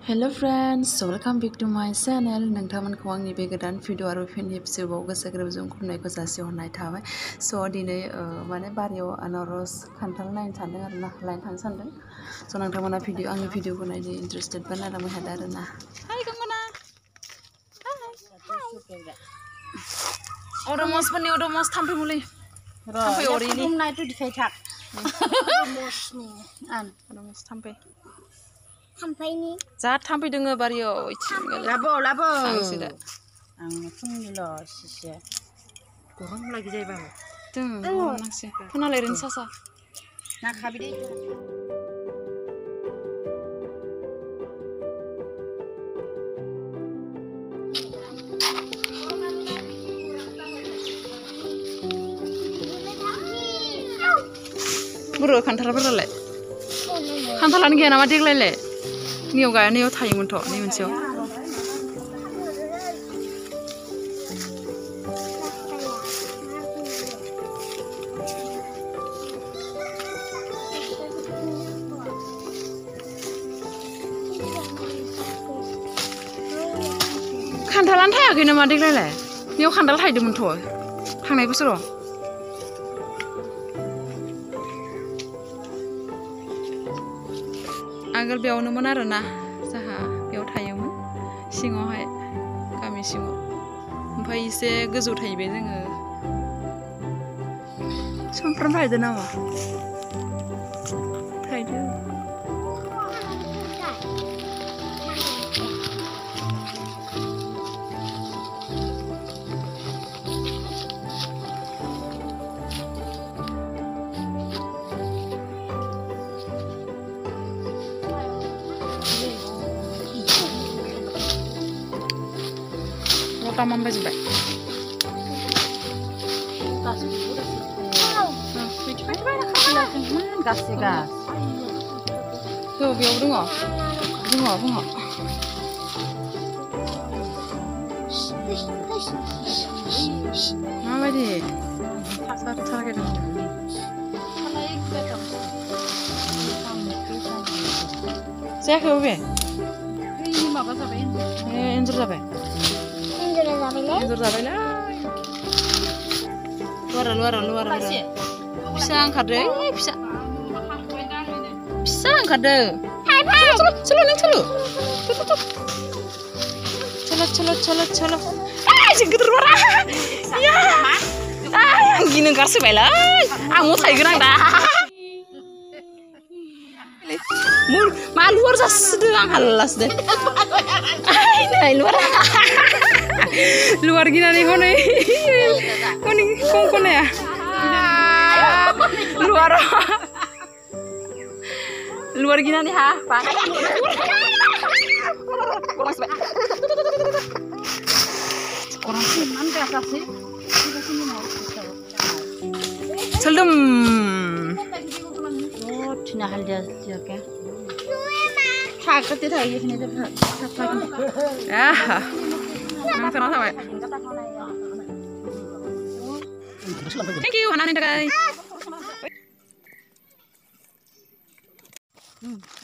Hello friends, welcome back to my channel. नोंथांमोनखौ आंनि बे गोदान भिडिअ आरो फिन एपिसोडआव गोसो गोरबोजों खुलुमनायखौ जासिहरनाय थाबाय। दिनै माने बारियाव आनारस खान्थाल नायनो सानदों आरो ना, लायनो थांनो सानदों। नोंथांमोना आंनि भिडिअखौ नायनो इन्टारेस्टेड बा नायलांबाय थादो आरो ना। हाय गंगना। अडमसफोरनि अडमस थाम्फै मुलि। थाम्फै अरिनि। नायथ' दिखाय थाक। अडमस थाम्फै। थाम्फैनि जा थाम्फै दोङो बारियाव लाबो आंसो दा आं फुंनिल' सिसे गरम लागि जायोबाबो दों गरम नांसै खोनालाय ओरैनो सासा ना खाबिदे बुरु खान्थालफोरालाय खान्थालानो गैया नामा देग्लायलाय नैयाव गाया नैयाव थायोमोनथ' नै मोनसेयाव खान्थालानो थायाखै नामा देग्लायलाय नैयाव खान्थाल थायदोंमोनथ' थांनाय बोसोराव आगोल बेयावनोमोन आरो ना जाहा बेयाव थायोमोन सिङावहाय गामि सिङाव ओमफ्राय एसे गोजौ थाहैबाय जोङो समफ्राम थायदो नामा थायदो Taman bajubai. gas. Tuh, biar bunga. Apa di? Sar gitu. Saya ke ubi. Ini apa sampai ini? Enjur sampai. Enjur sampai lah. Luar. Bisa angkat deh, bisa. Bisa angkat deh. Celo. Celo. Jengket luar. Ya. Yang gini nggak sih bela. Aku saya gerang dah. Malu luar sedang halas deh. Luar gina nih kone. Kone kongkone ya. Luar gina nih ha, Pak. Orang siman kayak sih. Seldom. Oh, cina hal dia kan. Takut itu aja sini tuh. Ya. Nang sana sampai. Thank you, Hanan Indagai.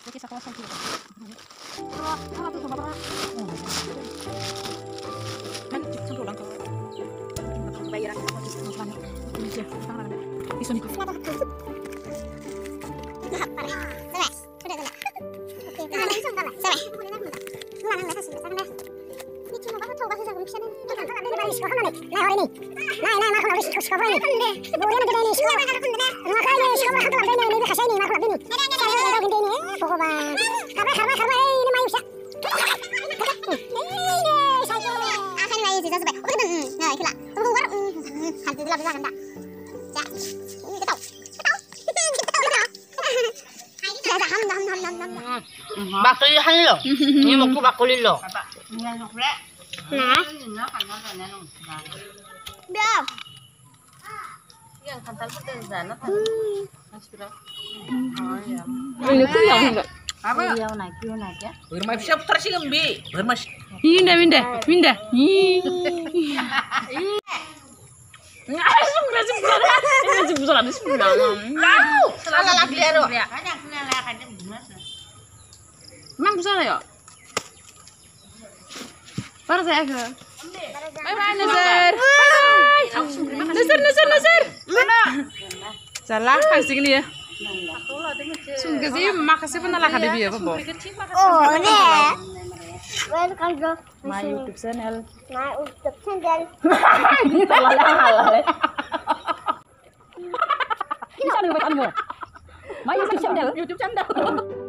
Oke, sekolah lagi. Bayaran bakuli hallo. Ini mau bakuli lo. Nah. Biar. Yang kantal putih sana. Ini tuh yang enggak. Apa? Yang naik ya. Bermai siap tersi lembi. Bermai. Minda. Emang besar ya? Baru saya ke. Bye bye Nazar. Nazar. Mana? Salah kasih gini ya. Sungguh sih makasih pun lah kade biar apa. Oh deh. Welcome to My YouTube channel. my YouTube channel. My YouTube channel.